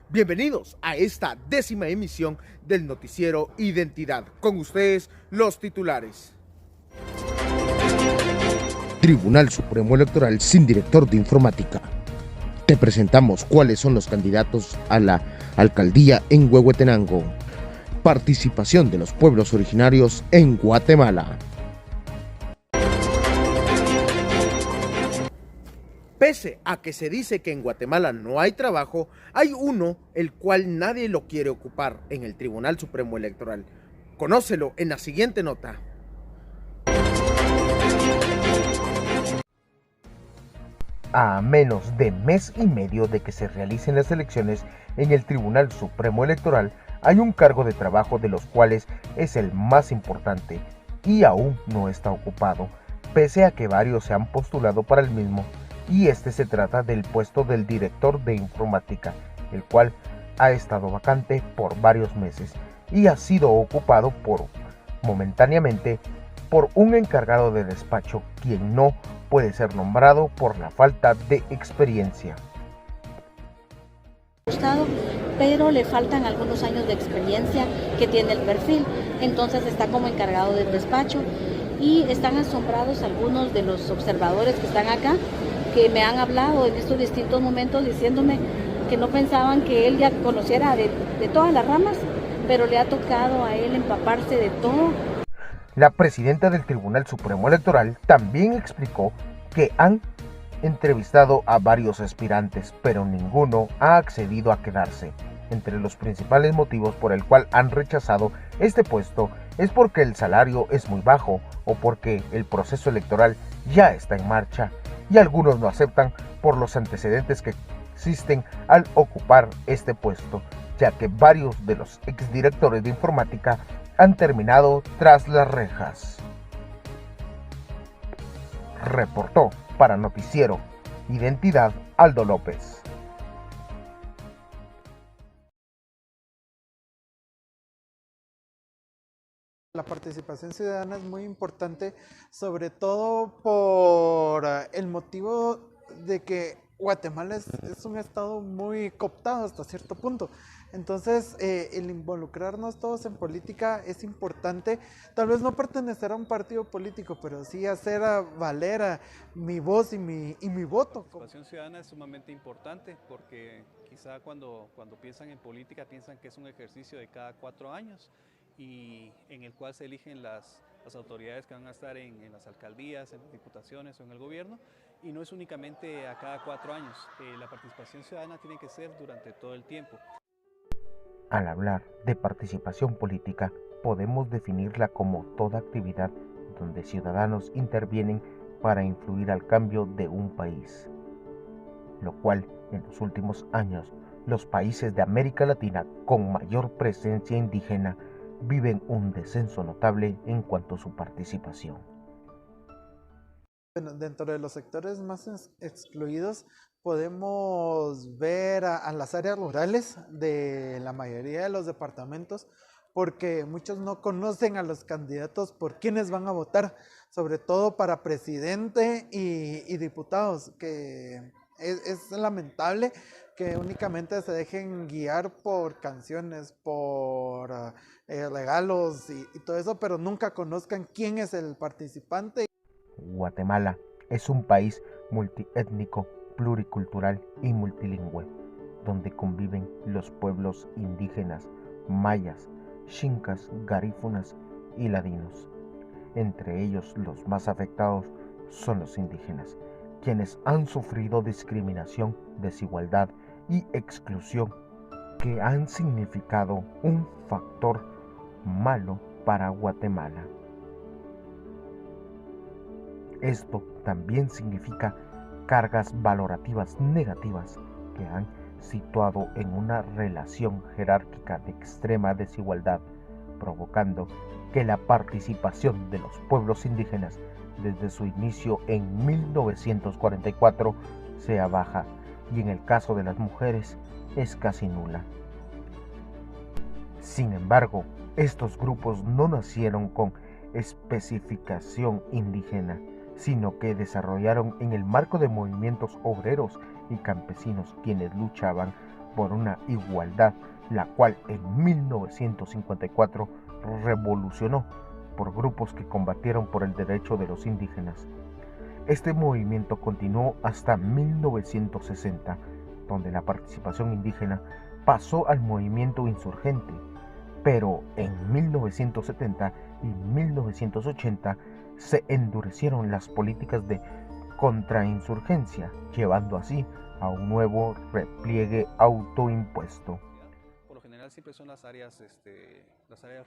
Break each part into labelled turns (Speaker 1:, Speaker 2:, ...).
Speaker 1: Bienvenidos a esta 10ª emisión del noticiero Identidad. Con ustedes, los titulares.
Speaker 2: Tribunal Supremo Electoral sin director de informática. Te presentamos cuáles son los candidatos a la alcaldía en Huehuetenango. Participación de los pueblos originarios en Guatemala.
Speaker 1: Pese a que se dice que en Guatemala no hay trabajo, hay uno el cual nadie lo quiere ocupar en el Tribunal Supremo Electoral. Conócelo en la siguiente nota.
Speaker 2: A menos de mes y medio de que se realicen las elecciones en el Tribunal Supremo Electoral, hay un cargo de trabajo de los cuales es el más importante y aún no está ocupado, pese a que varios se han postulado para el mismo. Y se trata del puesto del director de informática, el cual ha estado vacante por varios meses y ha sido ocupado momentáneamente por un encargado de despacho, quien no puede ser nombrado por la falta de experiencia.
Speaker 3: Pero le faltan algunos años de experiencia que tiene el perfil, entonces está como encargado del despacho y están asombrados algunos de los observadores que están acá, que me han hablado en estos distintos momentos diciéndome que no pensaban que él ya conociera de todas las ramas, pero le ha tocado a él empaparse de todo.
Speaker 2: La presidenta del Tribunal Supremo Electoral también explicó que han entrevistado a varios aspirantes, pero ninguno ha accedido a quedarse. Entre los principales motivos por el cual han rechazado este puesto es porque el salario es muy bajo o porque el proceso electoral ya está en marcha, y algunos no aceptan por los antecedentes que existen al ocupar este puesto, ya que varios de los exdirectores de informática han terminado tras las rejas. Reportó para Noticiero Identidad Aldo López.
Speaker 4: La participación ciudadana es muy importante, sobre todo por el motivo de que Guatemala es un estado muy cooptado hasta cierto punto. Entonces, el involucrarnos todos en política es importante. Tal vez no pertenecer a un partido político, pero sí hacer valer mi voz y mi voto.
Speaker 5: La participación ciudadana es sumamente importante porque quizá cuando piensan en política piensan que es un ejercicio de cada 4 años y en el cual se eligen las autoridades que van a estar en las alcaldías, en las diputaciones o en el gobierno, y no es únicamente a cada 4 años. La participación ciudadana tiene que ser durante todo el tiempo.
Speaker 2: Al hablar de participación política, podemos definirla como toda actividad donde ciudadanos intervienen para influir al cambio de un país, lo cual en los últimos años los países de América Latina con mayor presencia indígena viven un descenso notable en cuanto a su participación.
Speaker 4: Bueno, dentro de los sectores más excluidos podemos ver a las áreas rurales de la mayoría de los departamentos, porque muchos no conocen a los candidatos por quienes van a votar, sobre todo para presidente y diputados, que es lamentable que únicamente se dejen guiar por canciones, por regalos y todo eso, pero nunca conozcan quién es el participante.
Speaker 2: Guatemala es un país multiétnico, pluricultural y multilingüe, donde conviven los pueblos indígenas, mayas, xincas, garífunas y ladinos. Entre ellos, los más afectados son los indígenas, quienes han sufrido discriminación, desigualdad y exclusión, que han significado un factor malo para Guatemala. Esto también significa cargas valorativas negativas que han situado en una relación jerárquica de extrema desigualdad, provocando que la participación de los pueblos indígenas desde su inicio en 1944 sea baja y en el caso de las mujeres es casi nula. Sin embargo, estos grupos no nacieron con especificación indígena, sino que desarrollaron en el marco de movimientos obreros y campesinos quienes luchaban por una igualdad, la cual en 1954 revolucionó por grupos que combatieron por el derecho de los indígenas. Este movimiento continuó hasta 1960, donde la participación indígena pasó al movimiento insurgente, pero en 1970 y 1980 se endurecieron las políticas de contrainsurgencia, llevando así a un nuevo repliegue autoimpuesto.
Speaker 5: Por lo general siempre son las áreas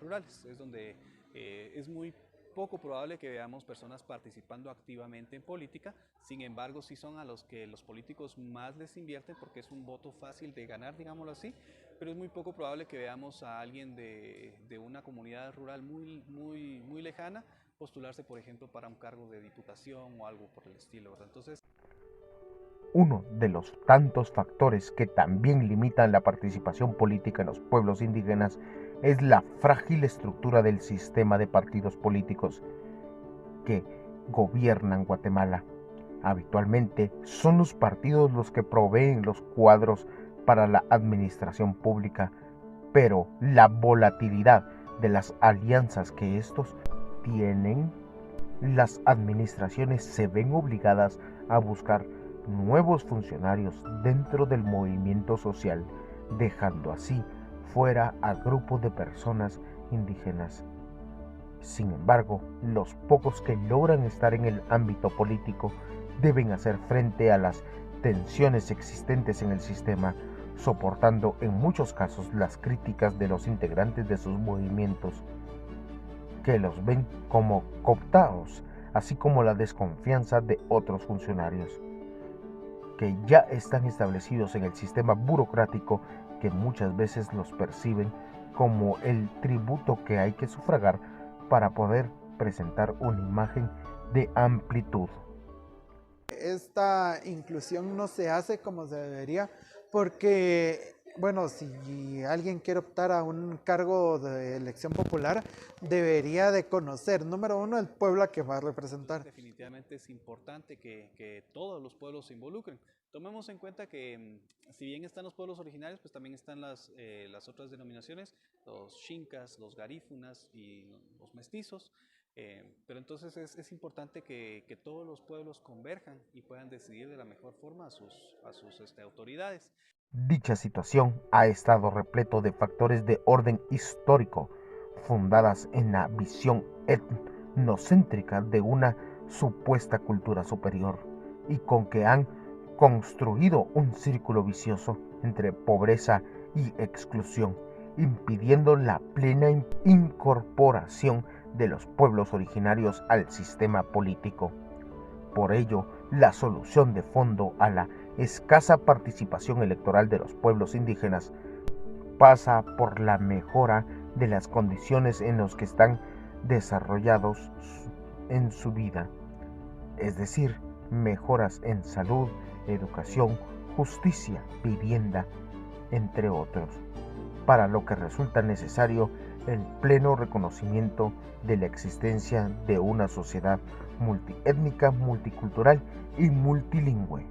Speaker 5: rurales, es donde es muy poco probable que veamos personas participando activamente en política. Sin embargo, sí son a los que los políticos más les invierten porque es un voto fácil de ganar, digámoslo así, pero es muy poco probable que veamos a alguien de una comunidad rural muy lejana postularse, por ejemplo, para un cargo de diputación o algo por el estilo, ¿verdad? Entonces,
Speaker 2: uno de los tantos factores que también limitan la participación política en los pueblos indígenas es la frágil estructura del sistema de partidos políticos que gobiernan Guatemala. Habitualmente son los partidos los que proveen los cuadros para la administración pública, pero la volatilidad de las alianzas que estos tienen, las administraciones se ven obligadas a buscar nuevos funcionarios dentro del movimiento social, dejando así fuera a grupos de personas indígenas. Sin embargo, los pocos que logran estar en el ámbito político deben hacer frente a las tensiones existentes en el sistema, soportando en muchos casos las críticas de los integrantes de sus movimientos, que los ven como cooptados, así como la desconfianza de otros funcionarios, que ya están establecidos en el sistema burocrático, que muchas veces los perciben como el tributo que hay que sufragar para poder presentar una imagen de amplitud.
Speaker 4: Esta inclusión no se hace como se debería porque, bueno, si alguien quiere optar a un cargo de elección popular, debería de conocer, número uno, el pueblo a que va a representar.
Speaker 5: definitivamente es importante que todos los pueblos se involucren. Tomemos en cuenta que si bien están los pueblos originarios, pues también están las otras denominaciones, los xincas, los garífunas y los mestizos. Pero entonces es importante que todos los pueblos converjan y puedan decidir de la mejor forma a sus autoridades.
Speaker 2: Dicha situación ha estado repleto de factores de orden histórico, fundadas en la visión etnocéntrica de una supuesta cultura superior, y con que han construido un círculo vicioso entre pobreza y exclusión, impidiendo la plena incorporación de los pueblos originarios al sistema político. Por ello, la solución de fondo a la escasa participación electoral de los pueblos indígenas pasa por la mejora de las condiciones en las que están desarrollados en su vida, es decir, mejoras en salud, educación, justicia, vivienda, entre otros, para lo que resulta necesario el pleno reconocimiento de la existencia de una sociedad multiétnica, multicultural y multilingüe.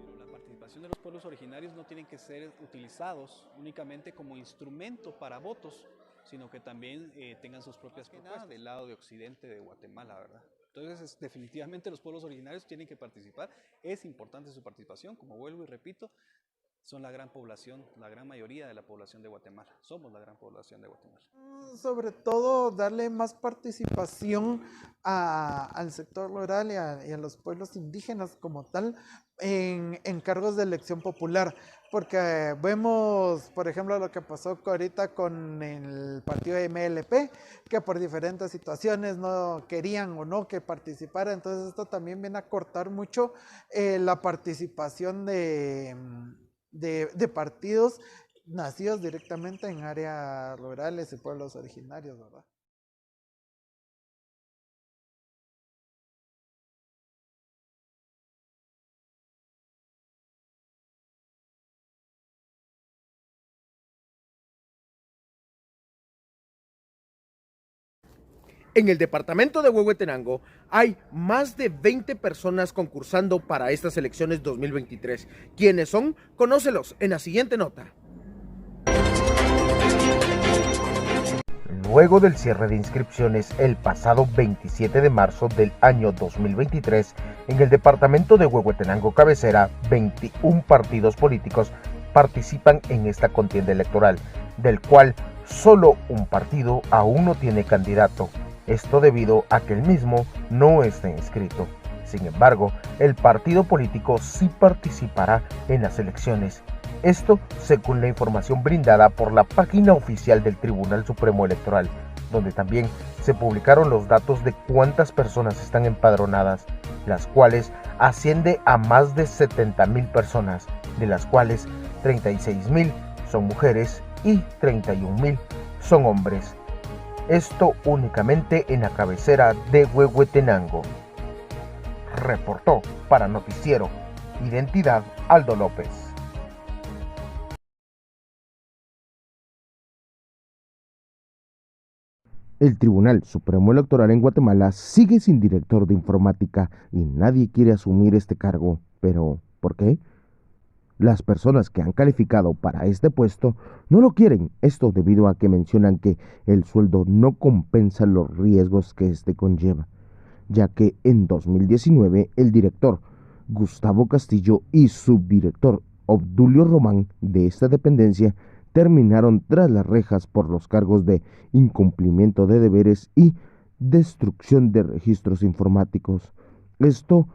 Speaker 5: Pero la participación de los pueblos originarios no tienen que ser utilizados únicamente como instrumento para votos, sino que también tengan sus propias propuestas del lado de occidente de Guatemala, ¿verdad? Entonces, definitivamente los pueblos originarios tienen que participar. Es importante su participación, como vuelvo y repito, son la gran población, la gran mayoría de la población de Guatemala. Somos la gran población de Guatemala.
Speaker 4: Sobre todo, darle más participación al sector rural y a los pueblos indígenas como tal en cargos de elección popular. Porque vemos, por ejemplo, lo que pasó ahorita con el partido MLP, que por diferentes situaciones no querían o no que participara. Entonces esto también viene a cortar mucho la participación de partidos nacidos directamente en áreas rurales y pueblos originarios, ¿verdad?
Speaker 1: En el departamento de Huehuetenango hay más de 20 personas concursando para estas elecciones 2023. ¿Quiénes son? Conócelos en la siguiente nota.
Speaker 2: Luego del cierre de inscripciones el pasado 27 de marzo del año 2023, en el departamento de Huehuetenango cabecera, 21 partidos políticos participan en esta contienda electoral, del cual solo un partido aún no tiene candidato. Esto debido a que el mismo no está inscrito. Sin embargo, el partido político sí participará en las elecciones. Esto según la información brindada por la página oficial del Tribunal Supremo Electoral, donde también se publicaron los datos de cuántas personas están empadronadas, las cuales asciende a más de 70,000 personas, de las cuales 36,000 son mujeres y 31,000 son hombres. Esto únicamente en la cabecera de Huehuetenango. Reportó para Noticiero Identidad Aldo López. El Tribunal Supremo Electoral en Guatemala sigue sin director de informática y nadie quiere asumir este cargo. ¿Pero por qué? Las personas que han calificado para este puesto no lo quieren, esto debido a que mencionan que el sueldo no compensa los riesgos que este conlleva, ya que en 2019 el director Gustavo Castillo y subdirector Obdulio Román de esta dependencia terminaron tras las rejas por los cargos de incumplimiento de deberes y destrucción de registros informáticos. Esto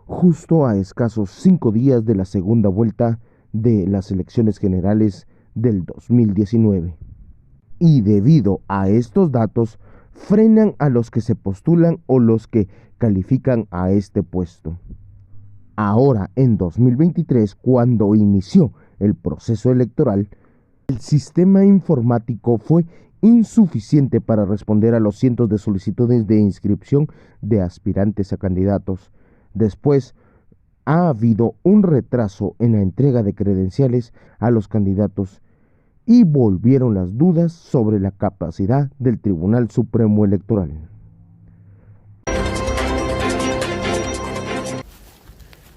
Speaker 2: justo a escasos 5 días de la segunda vuelta de las elecciones generales del 2019. Y debido a estos datos, frenan a los que se postulan o los que califican a este puesto. Ahora, en 2023, cuando inició el proceso electoral, el sistema informático fue insuficiente para responder a los cientos de solicitudes de inscripción de aspirantes a candidatos. Después, ha habido un retraso en la entrega de credenciales a los candidatos y volvieron las dudas sobre la capacidad del Tribunal Supremo Electoral.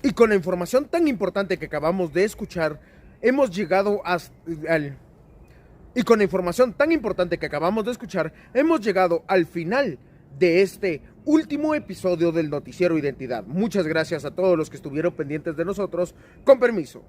Speaker 1: Y con la información tan importante que acabamos de escuchar, hemos llegado al final de este último episodio del Noticiero Identidad. Muchas gracias a todos los que estuvieron pendientes de nosotros. Con permiso.